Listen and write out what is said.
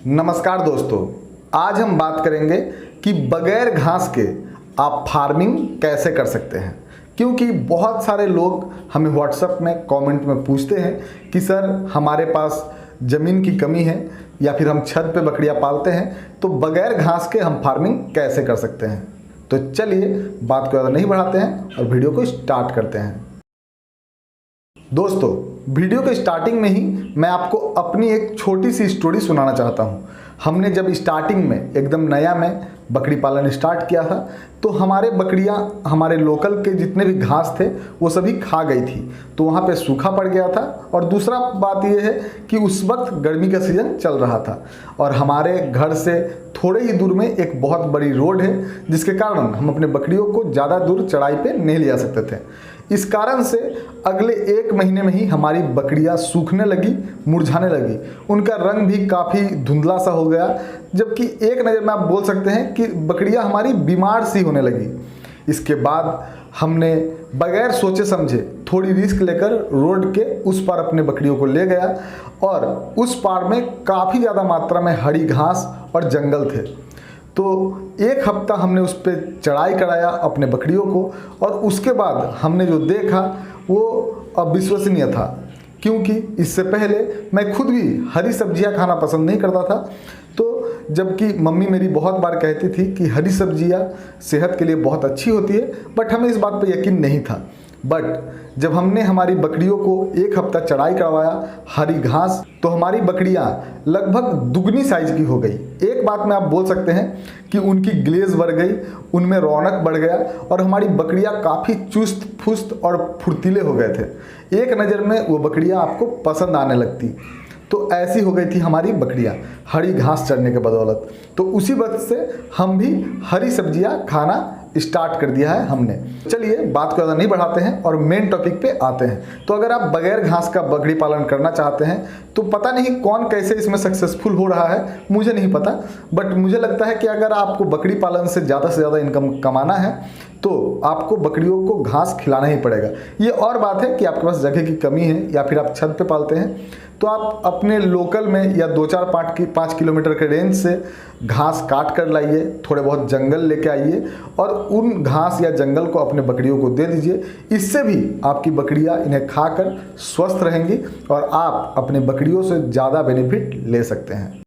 नमस्कार दोस्तों, आज हम बात करेंगे कि बगैर घास के आप फार्मिंग कैसे कर सकते हैं। क्योंकि बहुत सारे लोग हमें व्हाट्सएप में कमेंट में पूछते हैं कि सर हमारे पास ज़मीन की कमी है या फिर हम छत पे बकरियां पालते हैं, तो बगैर घास के हम फार्मिंग कैसे कर सकते हैं। तो चलिए बात को ज़्यादा नहीं बढ़ाते हैं और वीडियो को स्टार्ट करते हैं। दोस्तों, वीडियो के स्टार्टिंग में ही मैं आपको अपनी एक छोटी सी स्टोरी सुनाना चाहता हूँ। हमने जब स्टार्टिंग में एकदम नया में बकरी पालन स्टार्ट किया था, तो हमारे बकरियाँ हमारे लोकल के जितने भी घास थे वो सभी खा गई थी, तो वहाँ पे सूखा पड़ गया था। और दूसरा बात ये है कि उस वक्त गर्मी का सीज़न चल रहा था और हमारे घर से थोड़े ही दूर में एक बहुत बड़ी रोड है, जिसके कारण हम अपने बकरियों को ज़्यादा दूर चढ़ाई पे नहीं ले जा सकते थे। इस कारण से अगले 1 महीने में ही हमारी बकरियां सूखने लगी, मुरझाने लगी, उनका रंग भी काफ़ी धुंधला सा हो गया, जबकि एक नज़र में आप बोल सकते हैं कि बकरियां हमारी बीमार सी होने लगी। इसके बाद हमने बगैर सोचे समझे थोड़ी रिस्क लेकर रोड के उस पार अपने बकरियों को ले गया और उस पार में काफ़ी ज़्यादा मात्रा में हरी घास और जंगल थे। तो 1 हफ्ता हमने उस पर चढ़ाई कराया अपने बकरियों को, और उसके बाद हमने जो देखा वो अविश्वसनीय था। क्योंकि इससे पहले मैं खुद भी हरी सब्जियां खाना पसंद नहीं करता था, तो जबकि मम्मी मेरी बहुत बार कहती थी कि हरी सब्जियां सेहत के लिए बहुत अच्छी होती है, बट हमें इस बात पर यकीन नहीं था। बट जब हमने हमारी बकरियों को 1 हफ्ता चढ़ाई करवाया हरी घास, तो हमारी बकरियां लगभग दुगनी साइज की हो गई। एक बात में आप बोल सकते हैं कि उनकी ग्लेज बढ़ गई, उनमें रौनक बढ़ गया और हमारी बकरियां काफ़ी चुस्त फुस्त और फुर्तीले हो गए थे। एक नज़र में वो बकरियां आपको पसंद आने लगती। तो ऐसी हो गई थी हमारी बकरियां हरी घास चढ़ने के बदौलत। तो उसी वक्त से हम भी हरी सब्जियां खाना स्टार्ट कर दिया है हमने। चलिए बात को ज़्यादा नहीं बढ़ाते हैं और मेन टॉपिक पे आते हैं। तो अगर आप बगैर घास का बकरी पालन करना चाहते हैं, तो पता नहीं कौन कैसे इसमें सक्सेसफुल हो रहा है, मुझे नहीं पता, बट मुझे लगता है कि अगर आपको बकरी पालन से ज़्यादा इनकम कमाना है तो आपको बकरियों को घास खिलाना ही पड़ेगा। ये और बात है कि आपके पास जगह की कमी है या फिर आप छत पे पालते हैं, तो आप अपने लोकल में या 2-4-5 किलोमीटर के रेंज से घास काट कर लाइए, थोड़े बहुत जंगल लेके आइए और उन घास या जंगल को अपने बकरियों को दे दीजिए। इससे भी आपकी बकरियां इन्हें खाकर स्वस्थ रहेंगी और आप अपने बकरियों से ज़्यादा बेनिफिट ले सकते हैं।